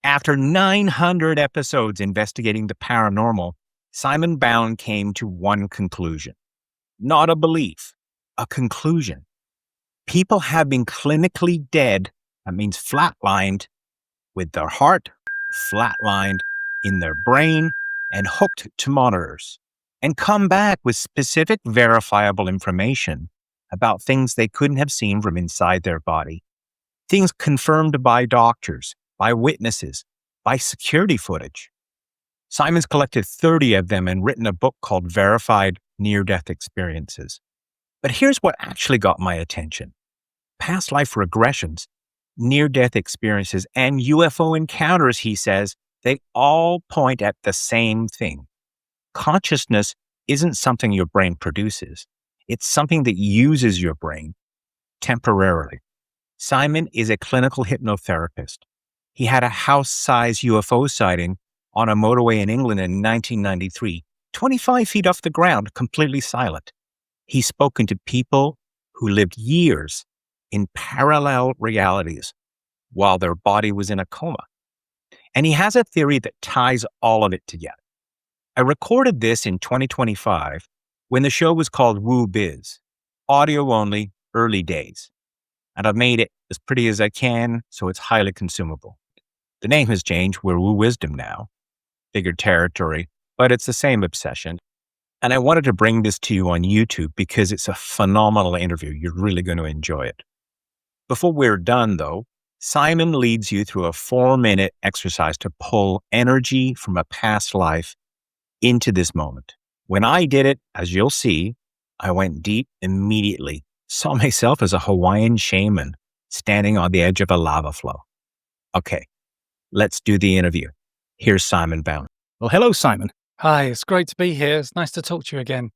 After 900 episodes investigating the paranormal, Simon Bown came to one conclusion. Not a belief, a conclusion. People have been clinically dead, that means flatlined, with their heart flatlined in their brain and hooked to monitors, and come back with specific verifiable information about things they couldn't have seen from inside their body. Things confirmed by doctors, by witnesses, by security footage. Simon's collected 30 of them and written a book called Verified Near-Death Experiences. But here's what actually got my attention. Past life regressions, near-death experiences, and UFO encounters, he says, they all point at the same thing. Consciousness isn't something your brain produces. It's something that uses your brain temporarily. Simon is a clinical hypnotherapist. He had a house-sized UFO sighting on a motorway in England in 1993, 25 feet off the ground, completely silent. He's spoken to people who lived years in parallel realities while their body was in a coma. And he has a theory that ties all of it together. I recorded this in 2025 when the show was called Woo Biz, audio only, early days. And I've made it as pretty as I can, so it's highly consumable. The name has changed. We're Woo Wisdom now, bigger territory, but it's the same obsession. And I wanted to bring this to you on YouTube because it's a phenomenal interview. You're really going to enjoy it. Before we're done, though, Simon leads you through a 4-minute exercise to pull energy from a past life into this moment. When I did it, as you'll see, I went deep immediately, saw myself as a Hawaiian shaman standing on the edge of a lava flow. Okay, let's do the interview. Here's Simon Bown. Well, hello, Simon. Hi, it's great to be here. It's nice to talk to you again.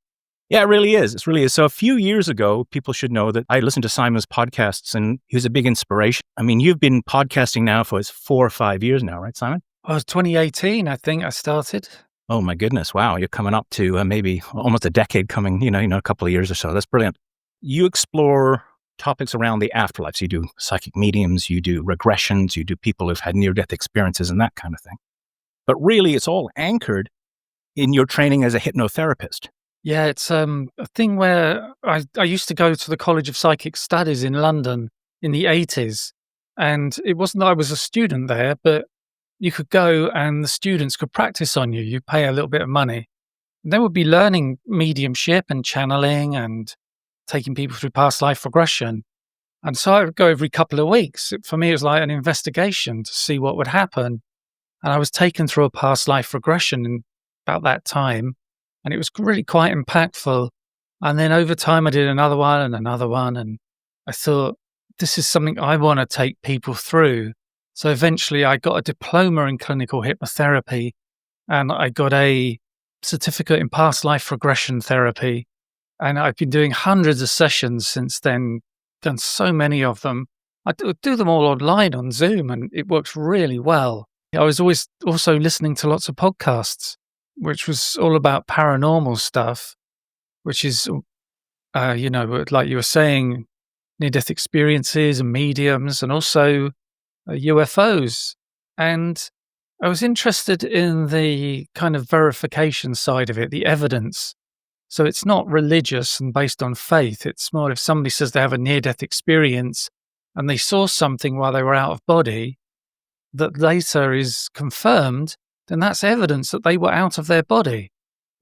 Yeah, it really is. It really is. So a few years ago, people should know that I listened to Simon's podcasts and he was a big inspiration. I mean, you've been podcasting now for 4 or 5 years now, right, Simon? Oh, it was 2018, I think I started. Oh my goodness. Wow. You're coming up to maybe almost a decade coming, a couple of years or so. That's brilliant. You explore topics around the afterlife. So you do psychic mediums, you do regressions, you do people who've had near-death experiences and that kind of thing. But really, it's all anchored in your training as a hypnotherapist. Yeah, it's a thing where I used to go to the College of Psychic Studies in London in the 80s. And it wasn't that I was a student there, but you could go and the students could practice on you. You pay a little bit of money. And they would be learning mediumship and channeling and taking people through past life regression. And so I would go every couple of weeks. For me, it was like an investigation to see what would happen. And I was taken through a past life regression in about that time. And it was really quite impactful. And then over time, I did another one. And I thought, this is something I want to take people through. So eventually I got a diploma in clinical hypnotherapy and I got a certificate in past life regression therapy. And I've been doing hundreds of sessions since then, done so many of them. I do them all online on Zoom and it works really well. I was always also listening to lots of podcasts, which was all about paranormal stuff, which is, like you were saying, near-death experiences and mediums and also UFOs. And I was interested in the kind of verification side of it, the evidence. So it's not religious and based on faith. It's more if somebody says they have a near-death experience and they saw something while they were out of body that later is confirmed, then that's evidence that they were out of their body,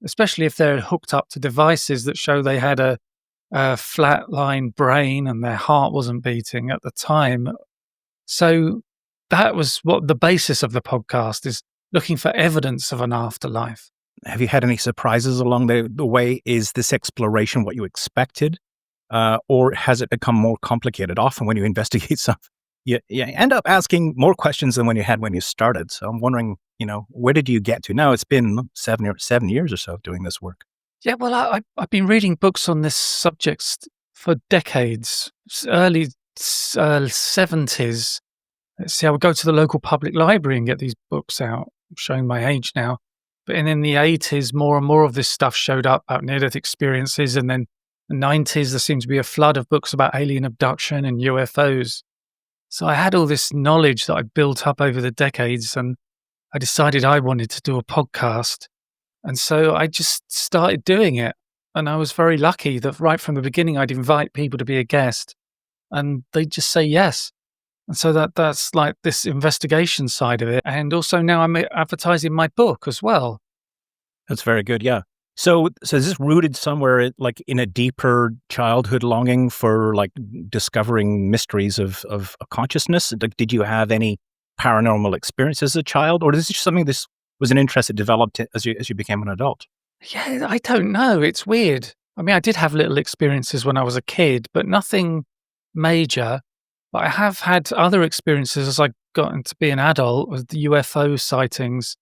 especially if they're hooked up to devices that show they had a flatline brain and their heart wasn't beating at the time. So that was what the basis of the podcast is, looking for evidence of an afterlife. Have you had any surprises along the way? Is this exploration what you expected? Or has it become more complicated? Often when you investigate stuff, you end up asking more questions than when you started. So I'm wondering, where did you get to? Now it's been 7 years or so of doing this work. Yeah, well, I've been reading books on this subject for decades, early 70s. Let's see, I would go to the local public library and get these books out. I'm showing my age now. But in the 80s, more and more of this stuff showed up about near-death experiences. And then the 90s, there seemed to be a flood of books about alien abduction and UFOs. So I had all this knowledge that I built up over the decades, and I decided I wanted to do a podcast. And so I just started doing it. And I was very lucky that right from the beginning, I'd invite people to be a guest and they'd just say yes. And so that's like this investigation side of it. And also now I'm advertising my book as well. That's very good. Yeah. So is this rooted somewhere like in a deeper childhood longing for like discovering mysteries of consciousness? Like, did you have any paranormal experience as a child, or is this just something this was an interest that developed as you became an adult? Yeah, I don't know. It's weird. I mean, I did have little experiences when I was a kid, but nothing major. But I have had other experiences as I got to be an adult with the UFO sightings,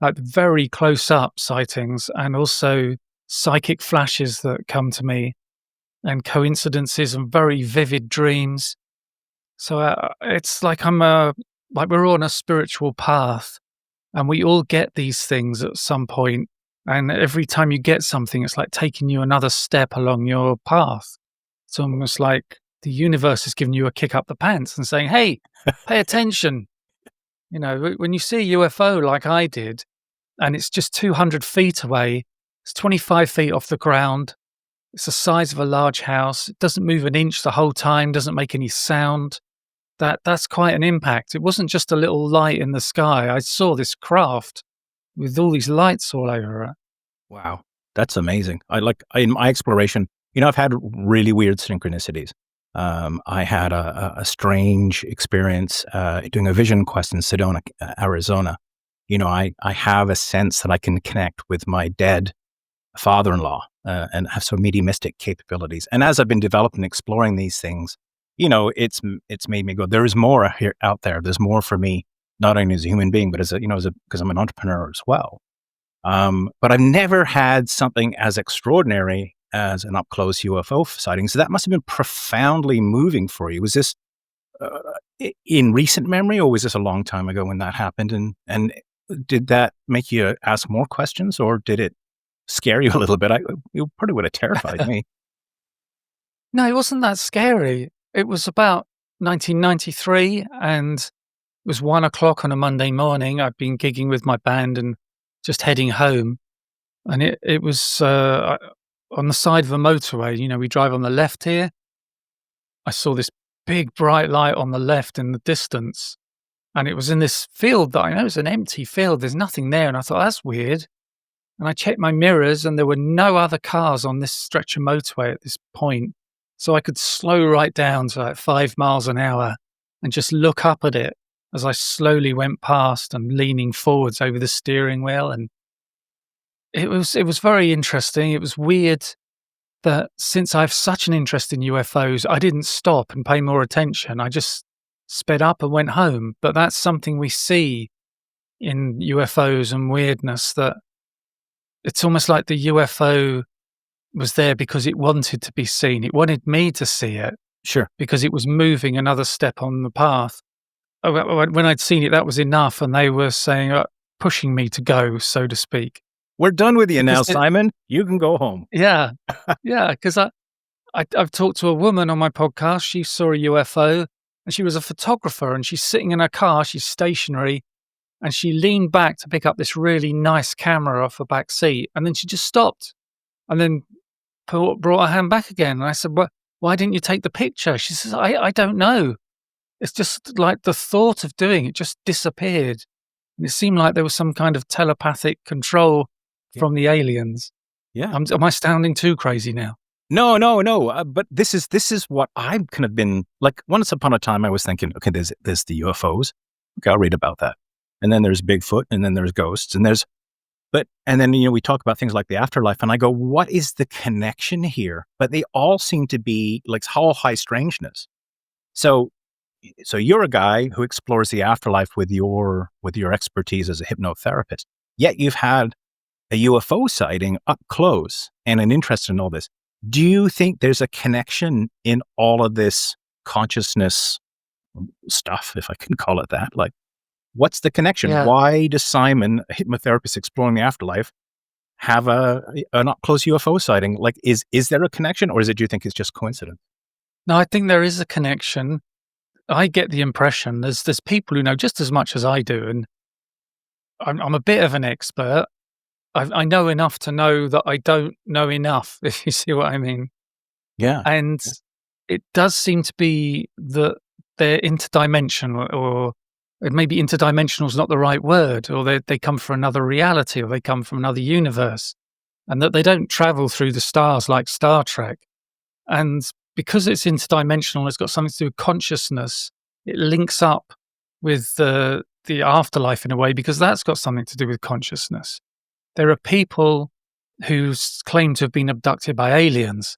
like very close up sightings, and also psychic flashes that come to me, and coincidences and very vivid dreams. So it's like like we're on a spiritual path, and we all get these things at some point. And every time you get something, it's like taking you another step along your path. It's almost like the universe is giving you a kick up the pants and saying, "Hey, pay attention." You know, when you see a UFO like I did, and it's just 200 feet away, it's 25 feet off the ground, it's the size of a large house, it doesn't move an inch the whole time, doesn't make any sound. That's quite an impact. It wasn't just a little light in the sky. I saw this craft with all these lights all over it. Wow, that's amazing. In my exploration, I've had really weird synchronicities. I had a strange experience doing a vision quest in Sedona, Arizona. I have a sense that I can connect with my dead father-in-law and have some mediumistic capabilities. And as I've been developing and exploring these things, it's made me go, there is more out there. There's more for me, not only as a human being, but because I'm an entrepreneur as well. But I've never had something as extraordinary as an up-close UFO sighting. So that must have been profoundly moving for you. Was this in recent memory, or was this a long time ago when that happened? And did that make you ask more questions, or did it scare you a little bit? It probably would have terrified me. No, it wasn't that scary. It was about 1993, and it was 1 o'clock on a Monday morning. I'd been gigging with my band and just heading home. And it was on the side of a motorway. We drive on the left here. I saw this big bright light on the left in the distance. And it was in this field that I know is an empty field. There's nothing there. And I thought, that's weird. And I checked my mirrors, and there were no other cars on this stretch of motorway at this point. So I could slow right down to like 5 miles an hour and just look up at it as I slowly went past and leaning forwards over the steering wheel. And it was very interesting. It was weird that since I have such an interest in UFOs, I didn't stop and pay more attention. I just sped up and went home. But that's something we see in UFOs and weirdness, that it's almost like the UFO was there because it wanted to be seen. It wanted me to see it. Sure. Because it was moving another step on the path. When I'd seen it, that was enough. And they were saying, pushing me to go, so to speak. We're done with you now, Simon. You can go home. Yeah. Yeah. Because I've talked to a woman on my podcast. She saw a UFO, and she was a photographer, and she's sitting in her car. She's stationary. And she leaned back to pick up this really nice camera off her back seat. And then she just stopped and then brought her hand back again. And I said, why didn't you take the picture? She says, I don't know. It's just like the thought of doing it just disappeared. And it seemed like there was some kind of telepathic control from the aliens. Yeah. Am I sounding too crazy now? No. But this is what I've kind of been like. Once upon a time, I was thinking, okay, there's the UFOs. Okay, I'll read about that. And then there's Bigfoot, and then there's ghosts, and then we talk about things like the afterlife, and I go, what is the connection here? But they all seem to be like all high strangeness. So you're a guy who explores the afterlife with your expertise as a hypnotherapist. Yet you've had a UFO sighting up close and an interest in all this. Do you think there's a connection in all of this consciousness stuff, if I can call it that? Like, what's the connection? Yeah. Why does Simon, a hypnotherapist exploring the afterlife, have an up-close UFO sighting? Like, is there a connection, or do you think it's just coincidence? No, I think there is a connection. I get the impression there's people who know just as much as I do, and I'm a bit of an expert. I know enough to know that I don't know enough, if you see what I mean. Yeah. And it does seem to be that they're interdimensional, or maybe interdimensional is not the right word, or they come from another reality, or they come from another universe, and that they don't travel through the stars like Star Trek. And because it's interdimensional, it's got something to do with consciousness. It links up with the afterlife in a way, because that's got something to do with consciousness. There are people who claim to have been abducted by aliens,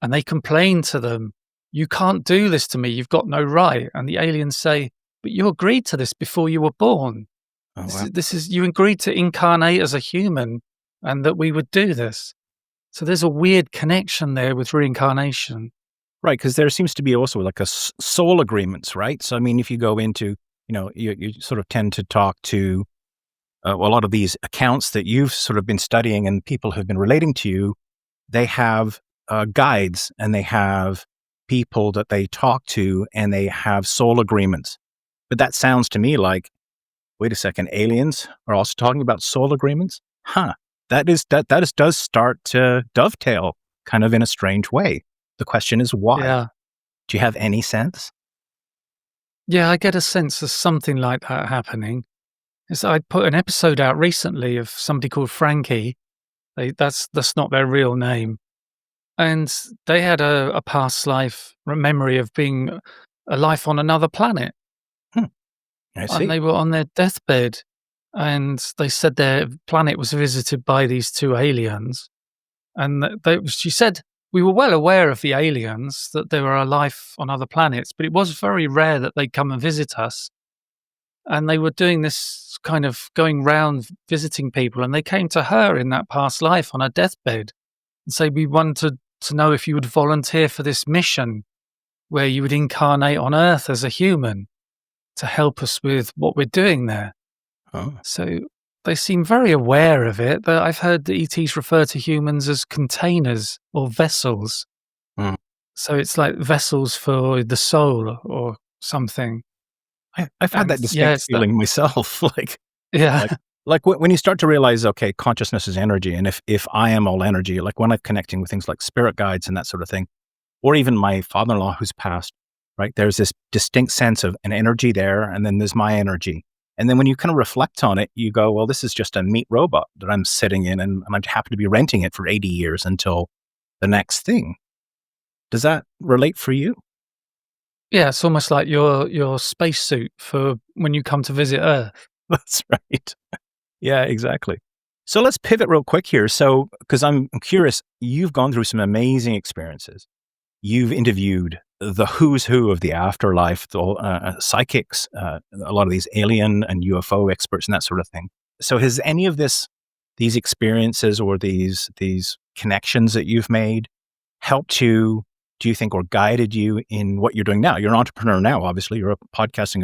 and they complain to them, "You can't do this to me. You've got no right." And the aliens say, "But you agreed to this before you were born. Oh, This wow. is, this is you agreed to incarnate as a human, and that we would do this." So there's a weird connection there with reincarnation. Right, because there seems to be also like a soul agreements, right? So, I mean, if you go into, you sort of tend to talk to a lot of these accounts that you've sort of been studying and people have been relating to you, they have guides and they have people that they talk to and they have soul agreements. But that sounds to me like, wait a second, aliens are also talking about soul agreements? Huh. Does start to dovetail kind of in a strange way. The question is why? Yeah. Do you have any sense? Yeah, I get a sense of something like that happening. I put an episode out recently of somebody called Frankie. That's not their real name. And they had a past life memory of being a life on another planet. Hmm, I And see. they were on their deathbed, and they said their planet was visited by these two aliens. And she said, we were well aware of the aliens, that there were a life on other planets, but it was very rare that they'd come and visit us. And they were doing this kind of going round visiting people, and they came to her in that past life on her deathbed and say, "We wanted to know if you would volunteer for this mission where you would incarnate on Earth as a human to help us with what we're doing there." Oh. So they seem very aware of it. But I've heard the ETs refer to humans as containers or vessels. Hmm. So it's like vessels for the soul or something. I've had And that yeah, distinct it's that. feeling myself. Yeah. Like, when you start to realize, okay, consciousness is energy, and if I am all energy, like when I'm connecting with things like spirit guides and that sort of thing, or even my father-in-law who's passed, right? There's this distinct sense of an energy there, and then there's my energy. And then when you kind of reflect on it, you go, well, this is just a meat robot that I'm sitting in, and I happen to be renting it for 80 years until the next thing. Does that relate for you? Yeah, it's almost like your spacesuit for when you come to visit Earth. That's right. Yeah, exactly. So let's pivot real quick here. So, because I'm curious, you've gone through some amazing experiences. You've interviewed the who's who of the afterlife, the psychics, a lot of these alien and UFO experts and that sort of thing. So has any of these experiences or these connections that you've made helped you, do you think, or guided you in what you're doing now? You're an entrepreneur now, obviously. You're a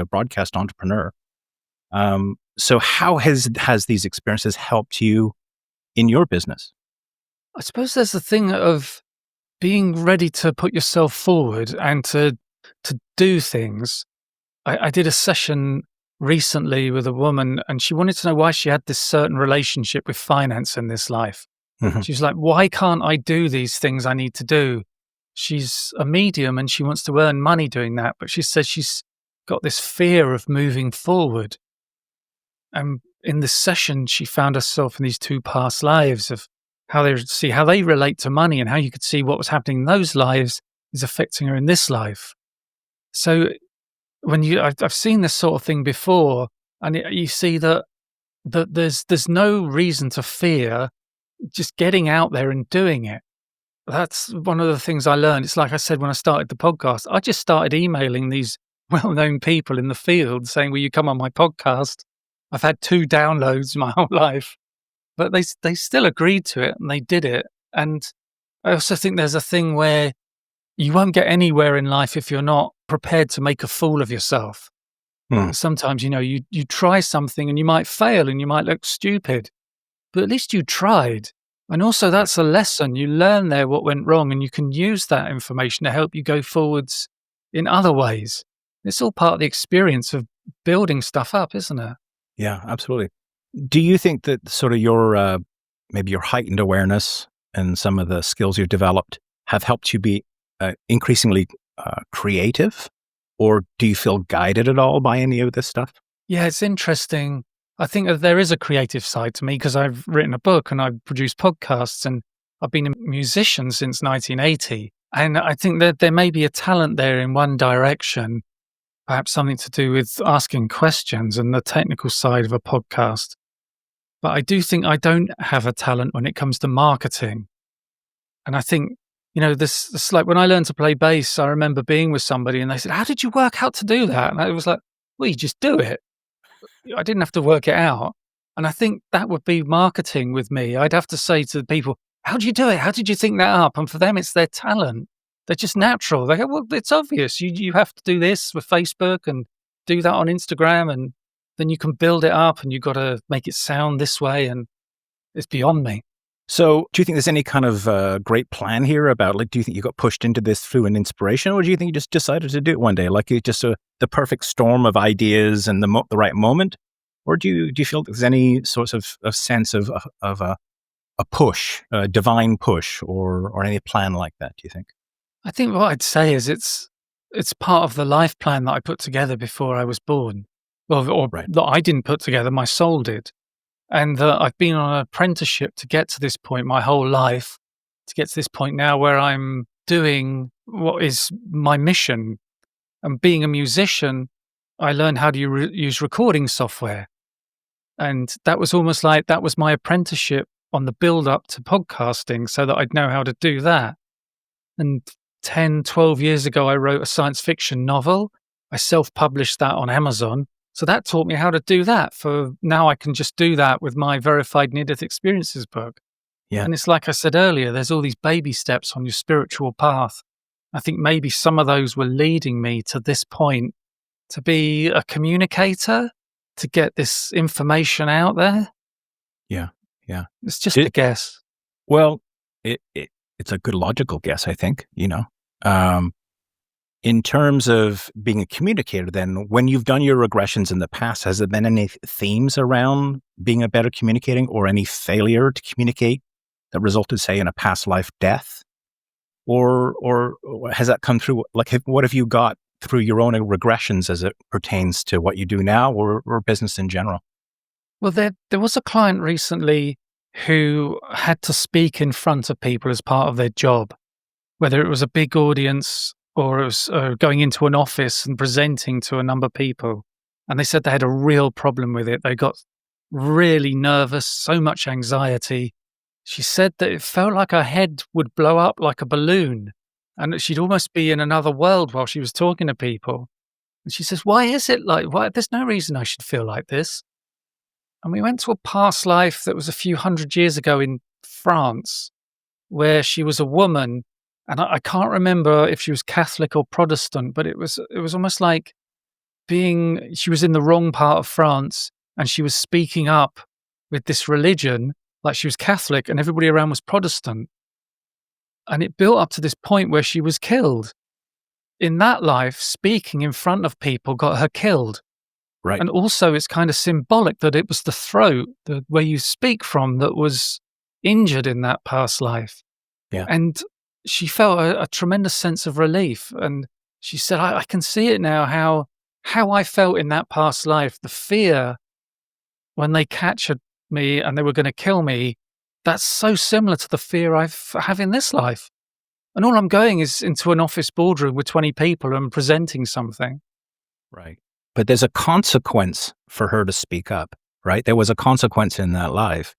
broadcast entrepreneur. So how has these experiences helped you in your business? I suppose there's the thing of being ready to put yourself forward and to do things. I did a session recently with a woman, and she wanted to know why she had this certain relationship with finance in this life. Mhm. She was like, "Why can't I do these things I need to do?" She's a medium and she wants to earn money doing that, but she says she's got this fear of moving forward. And in this session, she found herself in these two past lives of how they relate to money, and how you could see what was happening in those lives is affecting her in this life. So I've seen this sort of thing before, and you see that there's no reason to fear just getting out there and doing it. That's one of the things I learned. It's like I said when I started the podcast, I just started emailing these well-known people in the field saying, "Will you come on my podcast?" I've had 2 downloads my whole life, but they still agreed to it and they did it. And I also think there's a thing where you won't get anywhere in life if you're not prepared to make a fool of yourself. Hmm. Sometimes, you try something and you might fail and you might look stupid, but at least you tried. And also that's a lesson. You learn there what went wrong, and you can use that information to help you go forwards in other ways. It's all part of the experience of building stuff up, isn't it? Yeah, absolutely. Do you think that sort of your maybe your heightened awareness and some of the skills you've developed have helped you be increasingly creative, or do you feel guided at all by any of this stuff? Yeah, it's interesting. I think that there is a creative side to me because I've written a book and I've produced podcasts and I've been a musician since 1980. And I think that there may be a talent there in one direction, perhaps something to do with asking questions and the technical side of a podcast. But I do think I don't have a talent when it comes to marketing. And I think, this like when I learned to play bass, I remember being with somebody and they said, "How did you work out to do that?" And I was like, "Well, you just do it." I didn't have to work it out. And I think that would be marketing with me. I'd have to say to the people, "How do you do it? How did you think that up?" And for them, it's their talent. They're just natural. They go, "Well, it's obvious. You have to do this with Facebook and do that on Instagram, and then you can build it up and you've got to make it sound this way." And it's beyond me. So, do you think there's any kind of great plan here about, like, do you think you got pushed into this through an inspiration, or do you think you just decided to do it one day, like you just the perfect storm of ideas and the right moment, or do you feel there's any sort of sense of a push, a divine push, or any plan like that? Do you think? I think what I'd say is it's part of the life plan that I put together before I was born. Well, or Right. that I didn't put together, my soul did. And that I've been on an apprenticeship to get to this point my whole life, to get to this point now where I'm doing what is my mission. And being a musician, I learned how to use recording software. And that was almost like that was my apprenticeship on the build up to podcasting so that I'd know how to do that. And 10, 12 years ago, I wrote a science fiction novel. I self-published that on Amazon. So that taught me how to do that. For now, I can just do that with my verified near-death experiences book. Yeah. And it's like I said earlier, there's all these baby steps on your spiritual path. I think maybe some of those were leading me to this point to be a communicator, to get this information out there. Yeah. Yeah. It's just a guess. Well, it's a good logical guess, I think, in terms of being a communicator, then, when you've done your regressions in the past, has there been any themes around being a better communicating, or any failure to communicate that resulted, say, in a past life death? Or has that come through? Like, what have you got through your own regressions as it pertains to what you do now, or business in general? Well, there was a client recently who had to speak in front of people as part of their job, whether it was a big audience or it was going into an office and presenting to a number of people. And they said they had a real problem with it. They got really nervous, so much anxiety. She said that it felt like her head would blow up like a balloon and that she'd almost be in another world while she was talking to people. And she says, "Why is it like, why? There's no reason I should feel like this." And we went to a past life that was a few hundred years ago in France, where she was a woman. And I can't remember if she was Catholic or Protestant, but it was almost like she was in the wrong part of France and she was speaking up with this religion like she was Catholic and everybody around was Protestant. And it built up to this point where she was killed. In that life, speaking in front of people got her killed. Right. And also it's kind of symbolic that it was the throat, where you speak from, that was injured in that past life. Yeah. And she felt a tremendous sense of relief. And she said, I can see it now, how I felt in that past life, the fear when they captured me and they were going to kill me. That's so similar to the fear I have in this life. And all I'm going is into an office boardroom with 20 people and presenting something. Right. But there's a consequence for her to speak up, right? There was a consequence in that life.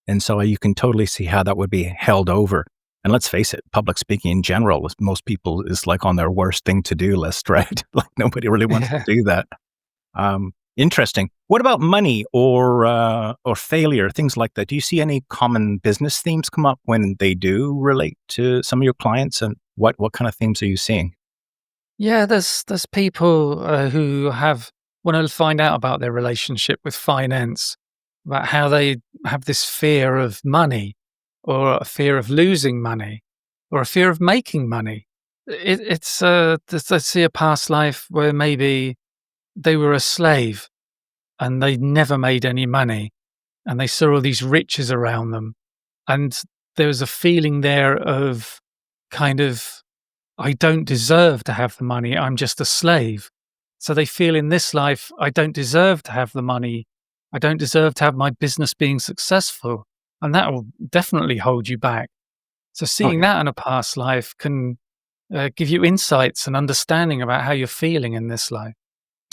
And so you can totally see how that would be held over. And let's face it, public speaking in general, most people is like on their worst thing to do list, right? Like nobody really wants to do that. Interesting. What about money or failure, things like that? Do you see any common business themes come up when they do relate to some of your clients? And what kind of themes are you seeing? Yeah, there's people who want to find out about their relationship with finance, about how they have this fear of money, or a fear of losing money, or a fear of making money. it's let's see a past life where maybe they were a slave and they never made any money, and they saw all these riches around them, and there was a feeling there of kind of, I don't deserve to have the money, I'm just a slave. So they feel in this life, I don't deserve to have the money, I don't deserve to have my business being successful, and that will definitely hold you back. So Oh, seeing yeah. that in a past life can give you insights and understanding about how you're feeling in this life.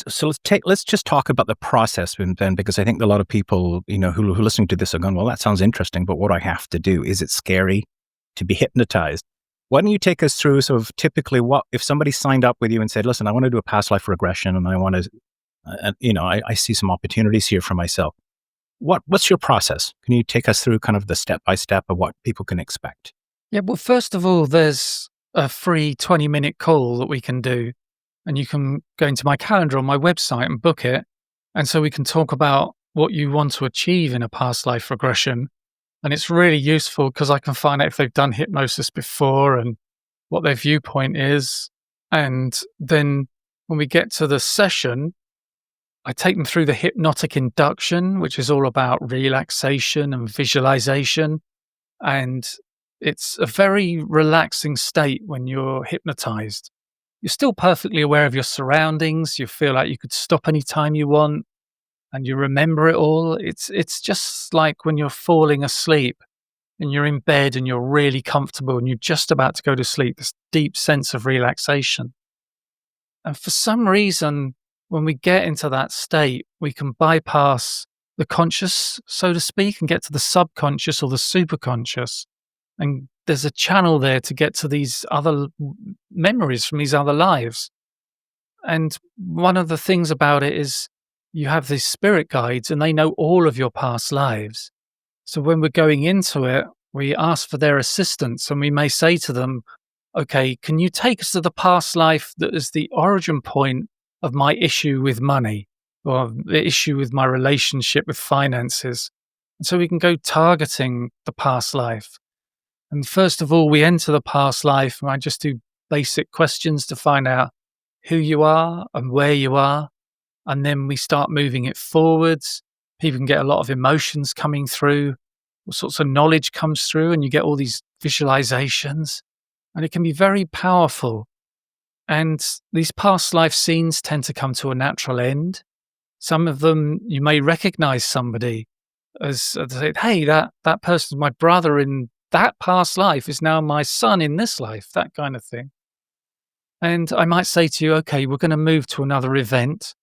So let's just talk about the process then, because I think a lot of people, who are listening to this are going, well, that sounds interesting, but what do I have to do? Is it scary to be hypnotized? Why don't you take us through sort of typically what, if somebody signed up with you and said, listen, I want to do a past life regression and I want to, I see some opportunities here for myself. What's your process? Can you take us through kind of the step-by-step of what people can expect? Yeah, well, first of all, there's a free 20-minute call that we can do, and you can go into my calendar on my website and book it. And so we can talk about what you want to achieve in a past life regression. And it's really useful because I can find out if they've done hypnosis before and what their viewpoint is. And then when we get to the session, I take them through the hypnotic induction, which is all about relaxation and visualization. And it's a very relaxing state when you're hypnotized. You're still perfectly aware of your surroundings. You feel like you could stop anytime you want and you remember it all. It's just like when you're falling asleep and you're in bed and you're really comfortable and you're just about to go to sleep, this deep sense of relaxation. And for some reason, when we get into that state, we can bypass the conscious, so to speak, and get to the subconscious or the superconscious. And there's a channel there to get to these other memories from these other lives. And one of the things about it is you have these spirit guides and they know all of your past lives. So when we're going into it, we ask for their assistance and we may say to them, okay, can you take us to the past life that is the origin point of my issue with money or the issue with my relationship with finances? And so we can go targeting the past life. And first of all, we enter the past life and I just do basic questions to find out who you are and where you are. And then we start moving it forwards. People can get a lot of emotions coming through, all sorts of knowledge comes through, and you get all these visualizations. And it can be very powerful. And these past life scenes tend to come to a natural end. Some of them, you may recognize somebody as they say, hey, that person's my brother in that past life is now my son in this life, that kind of thing. And I might say to you, okay, we're going to move to another event.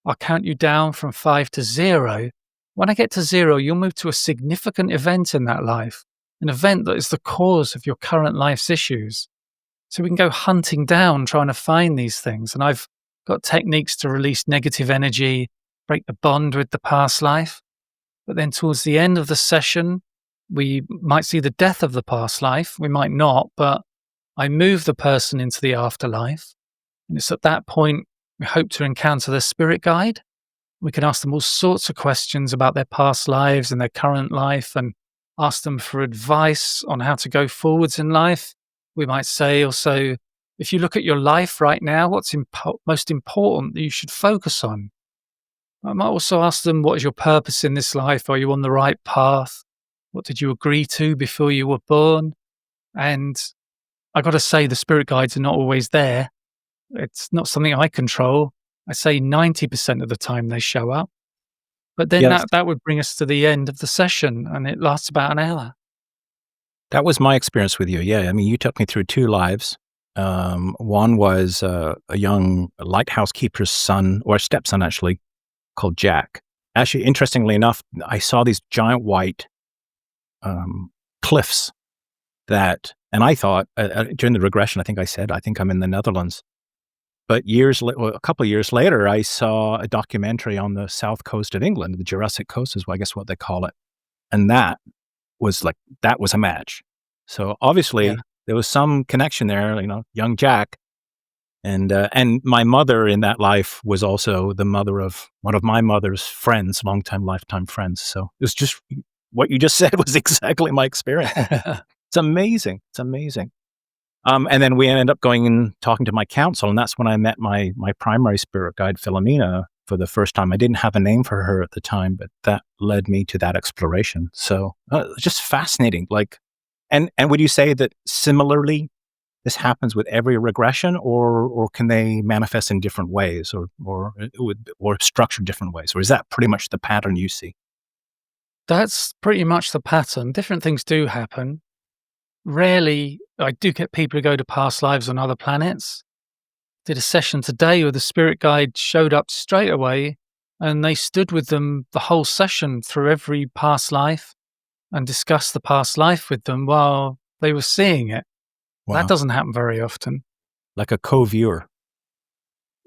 I'll count you down from 5 to 0. When I get to 0, you'll move to a significant event in that life, an event that is the cause of your current life's issues. So we can go hunting down, trying to find these things. And I've got techniques to release negative energy, break the bond with the past life. But then towards the end of the session, we might see the death of the past life. We might not, but I move the person into the afterlife. And it's at that point we hope to encounter their spirit guide. We can ask them all sorts of questions about their past lives and their current life and ask them for advice on how to go forwards in life. We might say also, if you look at your life right now, what's most important that you should focus on? I might also ask them, what is your purpose in this life? Are you on the right path? What did you agree to before you were born? And I got to say, the spirit guides are not always there. It's not something I control. I say 90% of the time they show up. But then Yes, that would bring us to the end of the session, and it lasts about an hour. that was my experience with you. Yeah, I mean, you took me through two lives. One was a young lighthouse keeper's son, or stepson actually, called Jack. Actually, interestingly enough, I saw these giant white cliffs and I thought during the regression, I think I said, I think I'm in the Netherlands. But a couple of years later, I saw a documentary on the south coast of England, the Jurassic Coast is, I guess, what they call it. And that was a match. So Yeah. obviously there was some connection there, young Jack. And my mother in that life was also the mother of one of my mother's friends, longtime, lifetime friends. So it was just what you just said was exactly my experience. It's amazing. It's amazing. And then we ended up going and talking to my counsel, and that's when I met my primary spirit guide, Philomena, for the first time. I didn't have a name for her at the time, but that led me to that exploration. So just fascinating. And would you say that similarly, this happens with every regression, or can they manifest in different ways, or structured different ways, or is that pretty much the pattern you see? That's pretty much the pattern. Different things do happen. Rarely, I do get people who go to past lives on other planets. Did a session today where the spirit guide showed up straight away, and they stood with them the whole session through every past life and discussed the past life with them while they were seeing it. That Wow, doesn't happen very often. like a co-viewer.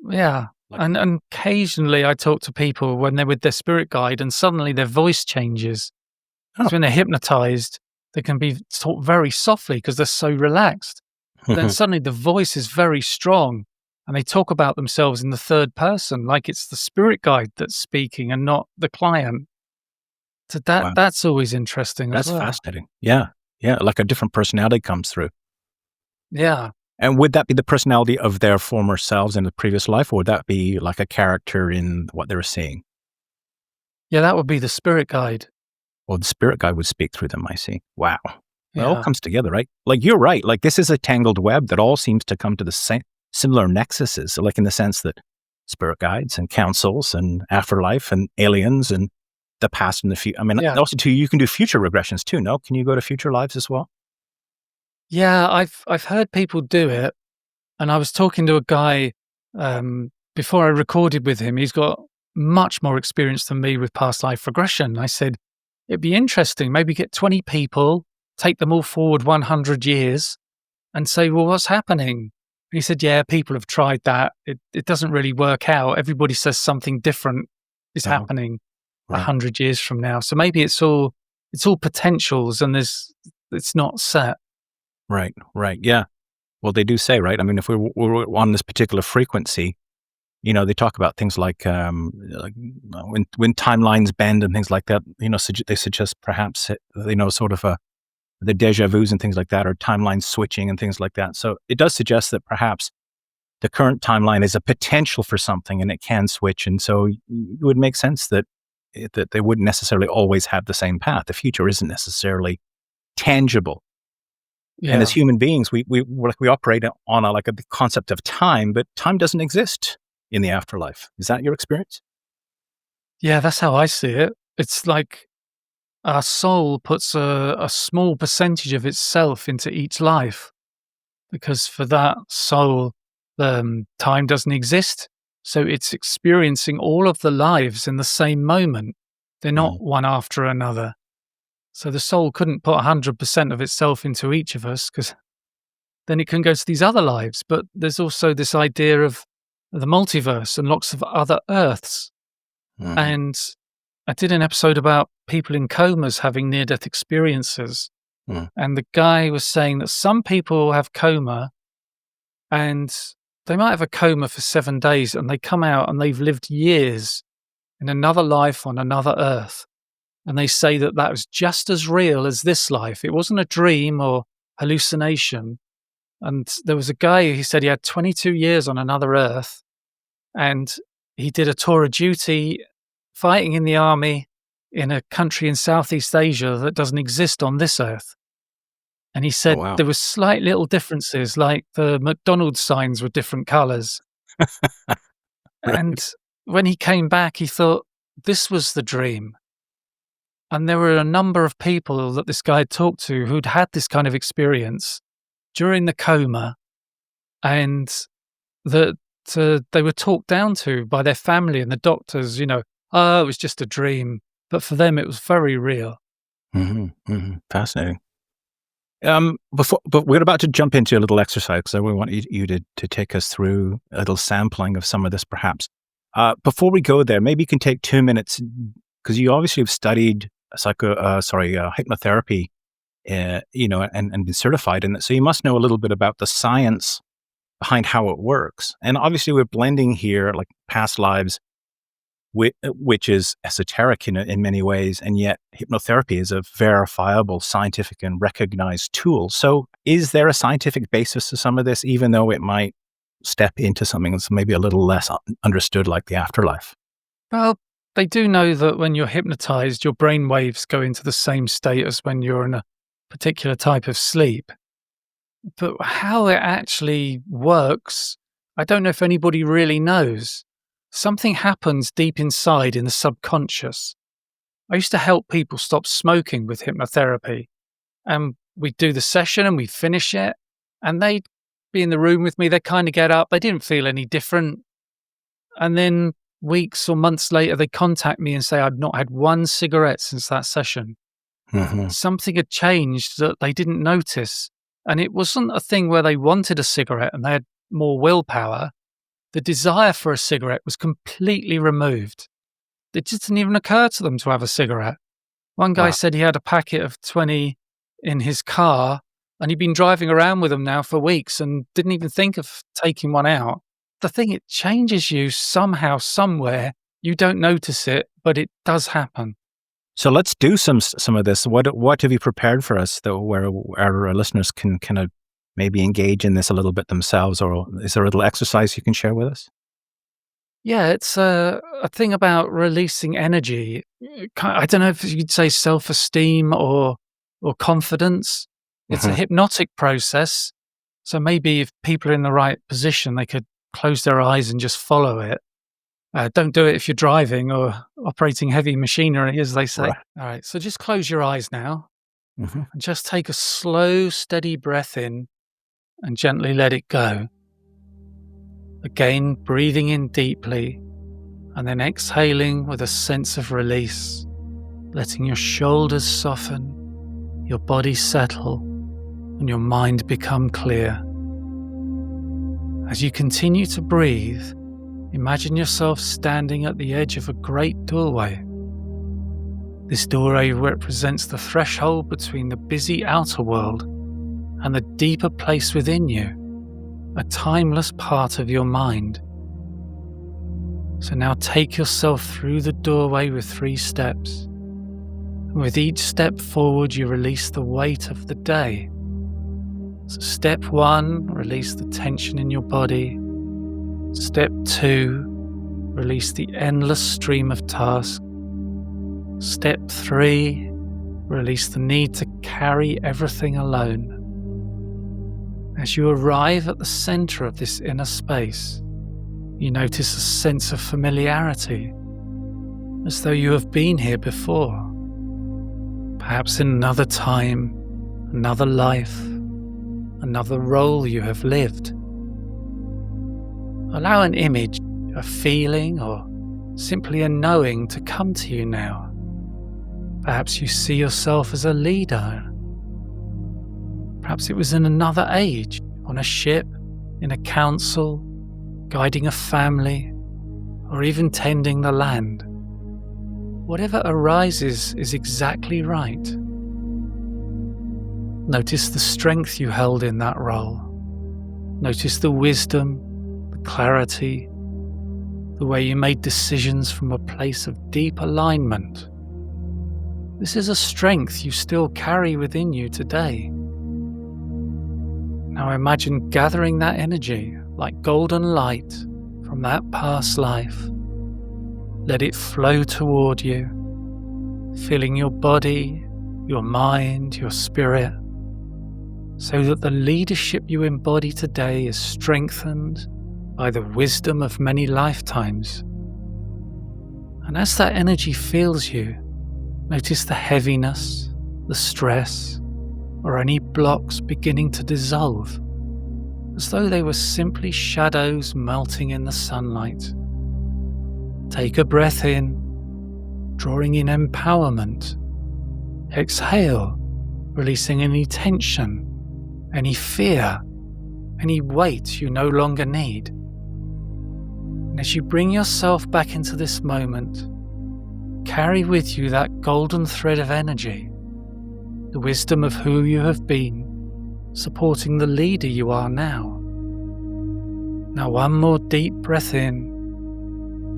Yeah. Like, And occasionally I talk to people when they're with their spirit guide and suddenly their voice changes. oh, So when they're hypnotized, they can be taught very softly because they're so relaxed. But then suddenly the voice is very strong and they talk about themselves in the third person, like it's the spirit guide that's speaking and not the client. So wow, that's always interesting as that's well. fascinating. Yeah, yeah, like a different personality comes through. Yeah. And would that be the personality of their former selves in the previous life, or would that be like a character in what they were seeing? Yeah, that would be the spirit guide. Well, the spirit guide would speak through them, I see. Wow. Well, it all Yeah. comes together, right? Like, you're right. Like, this is a tangled web that all seems to come to the same similar nexuses. So, like, in the sense that spirit guides and councils and afterlife and aliens and the past and the future. I mean, Yeah. also too, you can do future regressions too. No, can you go to future lives as well? Yeah, I've heard people do it, and I was talking to a guy before I recorded with him. He's got much more experience than me with past life regression. I said it'd be interesting. Maybe get 20 people, take them all forward 100 years, and say, "Well, what's happening?" And he said, "Yeah, people have tried that. It doesn't really work out. Everybody says something different is Oh, happening right, 100 years from now. So maybe it's all potentials, and it's not set." right, right. Yeah. Well, they do say, right? I mean, if we're on this particular frequency, they talk about things like when timelines bend and things like that. They suggest perhaps sort of the deja vu's and things like that, or timeline switching and things like that. So it does suggest that perhaps the current timeline is a potential for something, and it can switch. And so it would make sense that they wouldn't necessarily always have the same path. The future isn't necessarily tangible. And as Yeah. human beings, we operate on the concept of time, but time doesn't exist in the afterlife. Is that your experience? Yeah, that's how I see it. It's like our soul puts a small percentage of itself into each life because for that soul, time doesn't exist. So it's experiencing all of the lives in the same moment. They're not Mm, one after another. So the soul couldn't put 100% of itself into each of us because then it can go to these other lives. But there's also this idea of the multiverse and lots of other Earths. mhm, And I did an episode about people in comas having near death experiences. mm. And the guy was saying that some people have coma and they might have a coma for 7 days and they come out and they've lived years in another life on another earth. And they say that that was just as real as this life. It wasn't a dream or hallucination. And there was a guy, he said he had 22 years on another earth and he did a tour of duty fighting in the army in a country in Southeast Asia that doesn't exist on this earth. And he Oh, said wow. there was slight little differences, like the McDonald's signs were different colors. And Right. when he came back, he thought this was the dream. And there were a number of people that this guy had talked to who'd had this kind of experience during the coma, and that they were talked down to by their family and the doctors, oh, it was just a dream. But for them, it was very real. Fascinating. But we're about to jump into a little exercise because I really want you to take us through a little sampling of some of this, perhaps. Before we go there, maybe you can take 2 minutes because you obviously have studied hypnotherapy, and been certified in it. So you must know a little bit about the science behind how it works. And obviously, we're blending here like past lives which is esoteric in many ways, and yet hypnotherapy is a verifiable, scientific, and recognized tool. So is there a scientific basis to some of this, even though it might step into something that's maybe a little less understood, like the afterlife? Well, they do know that when you're hypnotized, your brain waves go into the same state as when you're in a particular type of sleep. But how it actually works, I don't know if anybody really knows. Something happens deep inside in the subconscious. I used to help people stop smoking with hypnotherapy. And we'd do the session and we'd finish it. And they'd be in the room with me. They'd kind of get up. They didn't feel any different. And then weeks or months later, they'd contact me and say, I'd not had one cigarette since that session. Mm-hmm. Something had changed that they didn't notice. And it wasn't a thing where they wanted a cigarette and they had more willpower. The desire for a cigarette was completely removed. It just didn't even occur to them to have a cigarette. One guy said he had a packet of 20 in his car and he'd been driving around with them now for weeks and didn't even think of taking one out. The thing, it changes you somehow, somewhere. You don't notice it, but it does happen. So let's do some of this. What have you prepared for us, though, where our listeners can kind of maybe engage in this a little bit themselves, or is there a little exercise you can share with us? Yeah, it's a thing about releasing energy. I don't know if you'd say self-esteem or confidence. It's a hypnotic process. So maybe if people are in the right position, they could close their eyes and just follow it. Don't do it if you're driving or operating heavy machinery, as they say. Right. All right, so just close your eyes now Mm-hmm. and just take a slow, steady breath in and gently let it go. Again, breathing in deeply and then exhaling with a sense of release, letting your shoulders soften, your body settle, and your mind become clear. As you continue to breathe, imagine yourself standing at the edge of a great doorway. This doorway represents the threshold between the busy outer world and the deeper place within you, a timeless part of your mind. So now take yourself through the doorway with 3 steps. And with each step forward, you release the weight of the day. So step 1, release the tension in your body. Step 2, release the endless stream of tasks. Step 3, release the need to carry everything alone. As you arrive at the center of this inner space, you notice a sense of familiarity, as though you have been here before. Perhaps in another time, another life, another role you have lived. Allow an image, a feeling, or simply a knowing to come to you now. Perhaps you see yourself as a leader. Perhaps it was in another age, on a ship, in a council, guiding a family, or even tending the land. Whatever arises is exactly right. Notice the strength you held in that role. Notice the wisdom, the clarity, the way you made decisions from a place of deep alignment. This is a strength you still carry within you today. Now imagine gathering that energy like golden light from that past life. Let it flow toward you, filling your body, your mind, your spirit, so that the leadership you embody today is strengthened by the wisdom of many lifetimes. And as that energy fills you, notice the heaviness, the stress, or any blocks beginning to dissolve, as though they were simply shadows melting in the sunlight. Take a breath in, drawing in empowerment. Exhale, releasing any tension, any fear, any weight you no longer need. And as you bring yourself back into this moment, carry with you that golden thread of energy, the wisdom of who you have been, supporting the leader you are now. Now one more deep breath in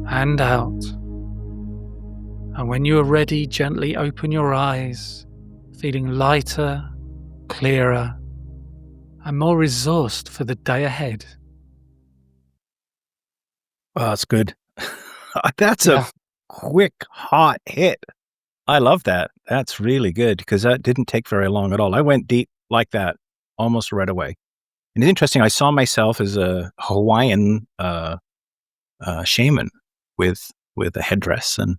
and out, And when you are ready, gently open your eyes, feeling lighter, clearer, and more resourced for the day ahead. Oh, that's good. That's Yeah. a quick, hot hit. I love that. That's really good because that didn't take very long at all. I went deep like that almost right away. And it's interesting. I saw myself as a Hawaiian shaman with a headdress and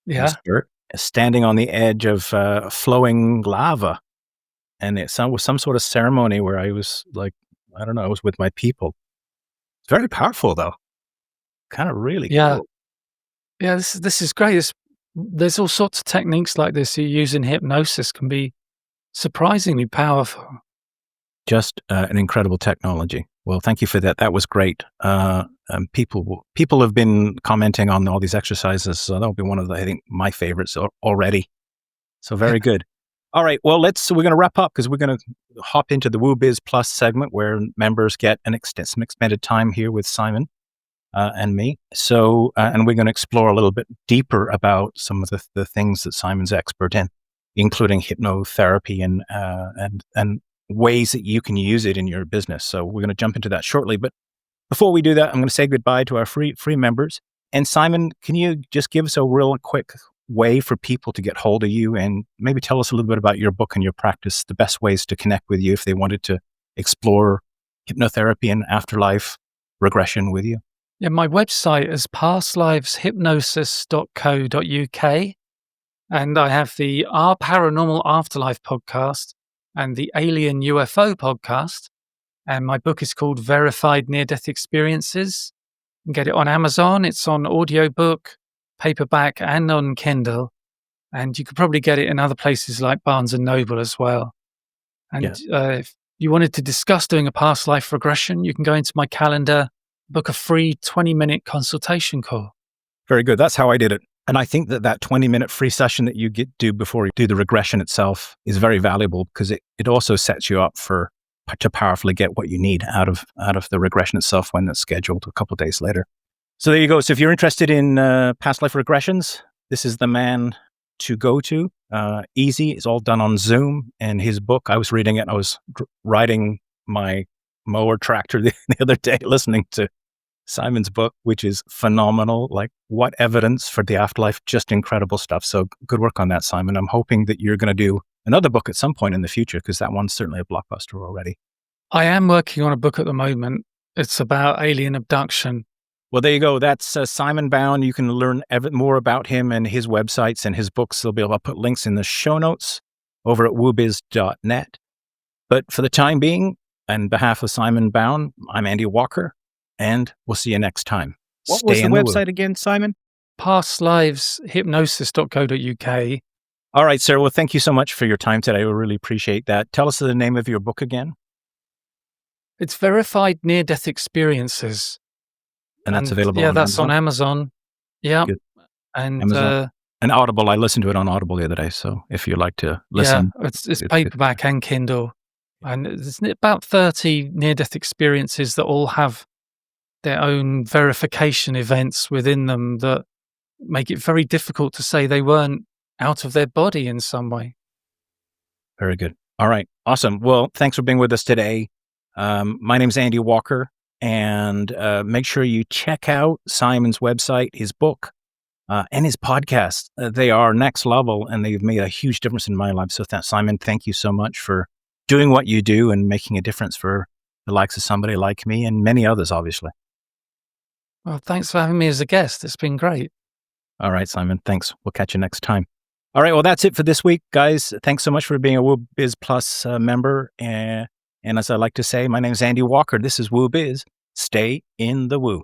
Yeah. skirt, standing on the edge of flowing lava, and it was some sort of ceremony where I was like, I don't know, I was with my people. It's very powerful, though. Kind of really Yeah. cool. Yeah. This is great. There's all sorts of techniques like this you use in hypnosis can be surprisingly powerful. Just an incredible technology. Well, thank you for that. That was great. People have been commenting on all these exercises, so that'll be one of I think my favorites already. So very good. All right. Well, we're going to wrap up because we're going to hop into the Woo Biz Plus segment where members get some expanded time here with Simon and me. So, and we're going to explore a little bit deeper about some of the things that Simon's expert in, including hypnotherapy and ways that you can use it in your business. So we're going to jump into that shortly. But before we do that, I'm going to say goodbye to our free members. And Simon, can you just give us a real quick way for people to get hold of you and maybe tell us a little bit about your book and your practice, the best ways to connect with you if they wanted to explore hypnotherapy and afterlife regression with you? Yeah, my website is pastliveshypnosis.co.uk, and I have the Our Paranormal Afterlife podcast and the Alien UFO podcast, and my book is called Verified Near-Death Experiences. You can get it on Amazon. It's on audiobook, paperback, and on Kindle, and you could probably get it in other places like Barnes & Noble as well. And if you wanted to discuss doing a past life regression, you can go into my calendar, book a free 20-minute consultation call. Very good. That's how I did it. And I think that 20-minute free session that you do before you do the regression itself is very valuable because it also sets you up to powerfully get what you need out of the regression itself when it's scheduled a couple of days later. So there you go. So if you're interested in past life regressions, this is the man to go to. Easy. It's all done on Zoom. And his book, I was reading it. I was riding my mower tractor the other day listening to Simon's book, which is phenomenal. Like, what evidence for the afterlife? Just incredible stuff. So good work on that, Simon. I'm hoping that you're going to do another book at some point in the future because that one's certainly a blockbuster already. I am working on a book at the moment. It's about alien abduction. Well, there you go. That's Simon Bown. You can learn more about him and his websites and his books. I'll put links in the show notes over at woobiz.net. But for the time being, on behalf of Simon Bown, I'm Andy Walker. And we'll see you next time. What was the website again, Simon? pastliveshypnosis.co.uk. All right, sir. Well, thank you so much for your time today. We really appreciate that. Tell us the name of your book again. It's Verified Near-Death Experiences. And that's available on on that's Amazon? on Amazon. Yeah. Good. And Amazon. And Audible. I listened to it on Audible the other day. So if you like to listen. Yeah, it's paperback and Kindle. And there's about 30 near-death experiences that all have their own verification events within them that make it very difficult to say they weren't out of their body in some way. Very good. All right. Awesome. Well, thanks for being with us today. My name's Andy Walker, and make sure you check out Simon's website, his book, and his podcast. They are next level, and they've made a huge difference in my life. So Simon, thank you so much for doing what you do and making a difference for the likes of somebody like me and many others, obviously. Well, thanks for having me as a guest. It's been great. All right, Simon. Thanks. We'll catch you next time. All right. Well, that's it for this week, guys. Thanks so much for being a Woo Biz Plus member. And as I like to say, my name is Andy Walker. This is Woo Biz. Stay in the woo.